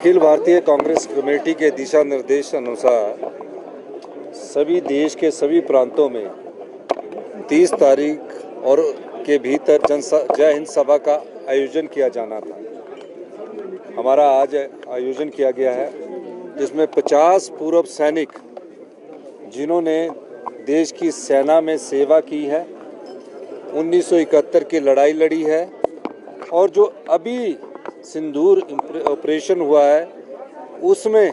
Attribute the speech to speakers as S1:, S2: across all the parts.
S1: Akhil Bharatiya Congress committee के दिशा निर्देश अनुसार सभी देश के सभी प्रांतों में 30 तारीख और के भीतर जय हिंद सभा का आयोजन किया जाना था। हमारा आज आयोजन किया गया है, जिसमें 50 पूर्व सैनिक जिन्होंने देश की सेना में सेवा की है, 1971 की लड़ाई लड़ी है और जो अभी सिंदूर ऑपरेशन हुआ है उसमें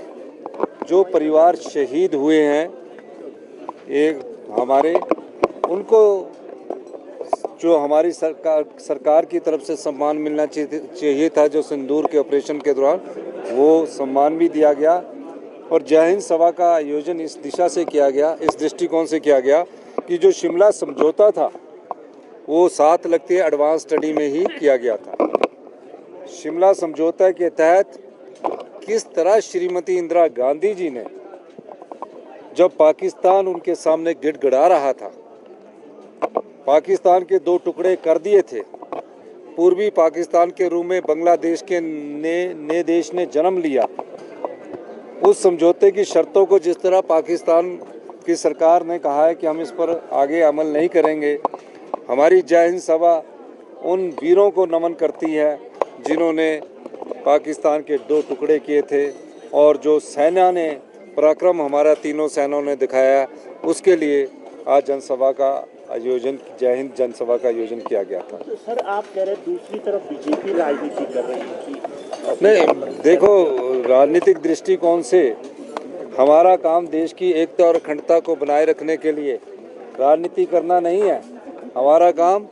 S1: जो परिवार शहीद हुए हैं एक हमारे, उनको जो हमारी सरकार की तरफ से सम्मान मिलना चाहिए था, जो सिंदूर के ऑपरेशन के दौरान वो सम्मान भी दिया गया। और जय हिंद सभा का आयोजन इस दिशा से किया गया, इस दृष्टिकोण से किया गया कि जो शिमला समझौता था वो 7 लगती एडवांस स्टडी में ही किया गया था। शिमला समझौता के तहत किस तरह श्रीमती इंदिरा गांधी जी ने, जब पाकिस्तान उनके सामने गिड़गिड़ा रहा था, पाकिस्तान के 2 टुकड़े कर दिए थे, पूर्वी पाकिस्तान के रूप में बांग्लादेश के नए देश ने जन्म लिया, उस समझौते की शर्तों को जिस तरह पाकिस्तान की सरकार ने कहा है कि हम इस पर आगे अमल नहीं करेंगे, हमारी जय हिंद सभा उन वीरों को नमन करती है जिन्होंने पाकिस्तान के 2 टुकड़े किए थे और जो सेना ने पराक्रम हमारा तीनों सेनाओं ने दिखाया, उसके लिए आज जनसभा का आयोजन, जय हिंद जनसभा का आयोजन किया गया था।
S2: तो सर, आप कह रहे दूसरी तरफ बीजेपी राजनीति कर रही थी।
S1: नहीं, देखो, राजनीतिक दृष्टिकोण से हमारा काम देश की एकता और अखंडता को बनाए रखने के लिए राजनीति करना नहीं है। हमारा काम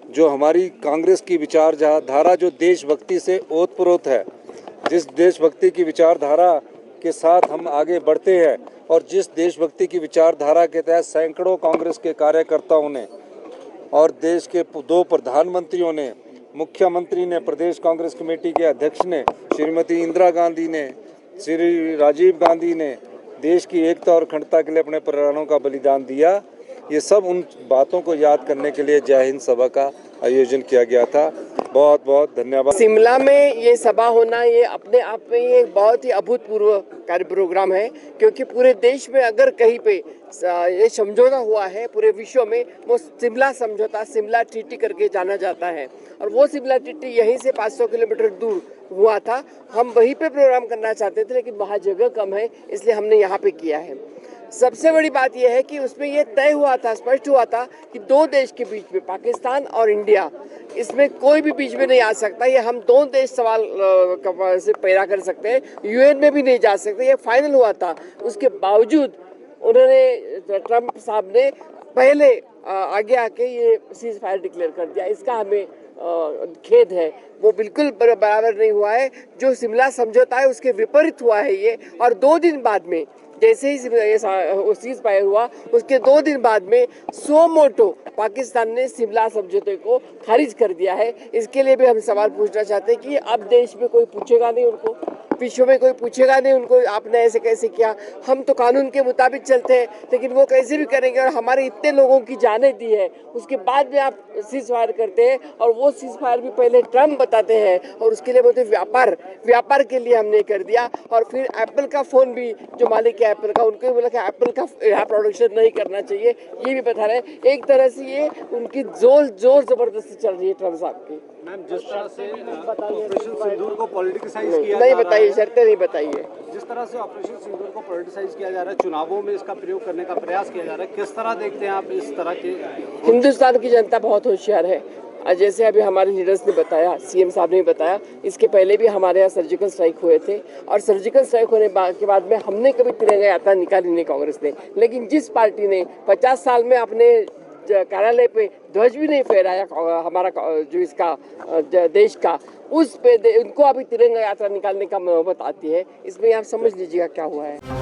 S1: जो हमारी कांग्रेस की विचारधारा जो देशभक्ति से ओतप्रोत है, जिस देशभक्ति की विचारधारा के साथ हम आगे बढ़ते हैं और जिस देशभक्ति की विचारधारा के तहत सैकड़ों कांग्रेस के कार्यकर्ताओं ने और देश के 2 प्रधानमंत्रियों ने, मुख्यमंत्री ने, प्रदेश कांग्रेस कमेटी के अध्यक्ष ने, श्रीमती इंदिरा गांधी ने, श्री राजीव गांधी ने देश की एकता और अखंडता के लिए अपने प्राणों का बलिदान दिया, ये सब उन बातों को याद करने के लिए जय हिंद सभा का आयोजन किया गया था। बहुत बहुत धन्यवाद।
S3: शिमला में ये सभा होना ये अपने आप में ये बहुत ही अभूतपूर्व कार्य प्रोग्राम है, क्योंकि पूरे देश में अगर कहीं पे ये समझौता हुआ है पूरे विश्व में, वो शिमला समझौता, शिमला ट्रीटी करके जाना जाता है। और वो शिमला ट्रीटी यहीं से 500 किलोमीटर दूर हुआ था। हम वहीं पे प्रोग्राम करना चाहते थे, लेकिन वहाँ जगह कम है, इसलिए हमने यहाँ पे किया है। सबसे बड़ी बात यह है कि उसमें यह तय हुआ था, स्पष्ट हुआ था कि 2 देश के बीच में, पाकिस्तान और इंडिया, इसमें कोई भी बीच में नहीं आ सकता। ये हम 2 देश सवाल से पैदा कर सकते हैं, यूएन में भी नहीं जा सकते, ये फाइनल हुआ था। उसके बावजूद उन्होंने, ट्रम्प साहब ने पहले आगे आके ये सीज फायर डिक्लेयर कर दिया। इसका हमें खेद है, वो बिल्कुल बराबर नहीं हुआ है। जो शिमला समझौता है उसके विपरीत हुआ है ये। और 2 दिन बाद में जैसे ही सीज फायर हुआ, उसके 2 दिन बाद में सो मोटो पाकिस्तान ने शिमला समझौते को खारिज कर दिया है। इसके लिए भी हम सवाल पूछना चाहते हैं कि अब देश में कोई पूछेगा नहीं उनको, विश्व में कोई पूछेगा नहीं उनको, आपने ऐसे कैसे किया। हम तो कानून के मुताबिक चलते हैं, लेकिन वो कैसे भी करेंगे। और हमारे इतने लोगों की जानें दी है, उसके बाद में आप सीज फायर करते हैं, और वो सीज फायर भी पहले ट्रम्प बताते हैं और उसके लिए बोलते व्यापार के लिए हमने कर दिया। और फिर एप्पल का फ़ोन भी, जो मालिक है एप्पल का, उनको भी बोला कि एप्पल का यहाँ प्रोडक्शन नहीं करना चाहिए, ये भी बता रहे हैं। एक तरह से ये उनकी जोर जबरदस्ती चल रही है ट्रम्प साहब की।
S4: मैम, जिस तरह से ऑपरेशन सिंदूर को पॉलिटिसाइज किया
S3: नहीं बताइए, शर्तें नहीं बताइए।
S4: जिस तरह से ऑपरेशन सिंदूर को पॉलिटिसाइज किया जा रहा है, चुनावों में इसका प्रयोग करने का प्रयास किया जा रहा है, किस तरह देखते हैं आप इस तरह के?
S3: हिंदुस्तान की जनता बहुत होशियार है। जैसे अभी हमारे लीडर्स ने बताया, सीएम साहब ने बताया, इसके पहले भी हमारे यहाँ सर्जिकल स्ट्राइक हुए थे, और सर्जिकल स्ट्राइक होने के बाद में हमने कभी तिरंगा यात्रा निकाली नहीं कांग्रेस ने। लेकिन जिस पार्टी ने 50 साल में अपने कार्यालय पे ध्वज भी नहीं फहराया, हमारा जो इसका देश का, उस पे उनको अभी तिरंगा यात्रा निकालने का नौबत आती है। इसमें आप समझ लीजिएगा क्या हुआ है।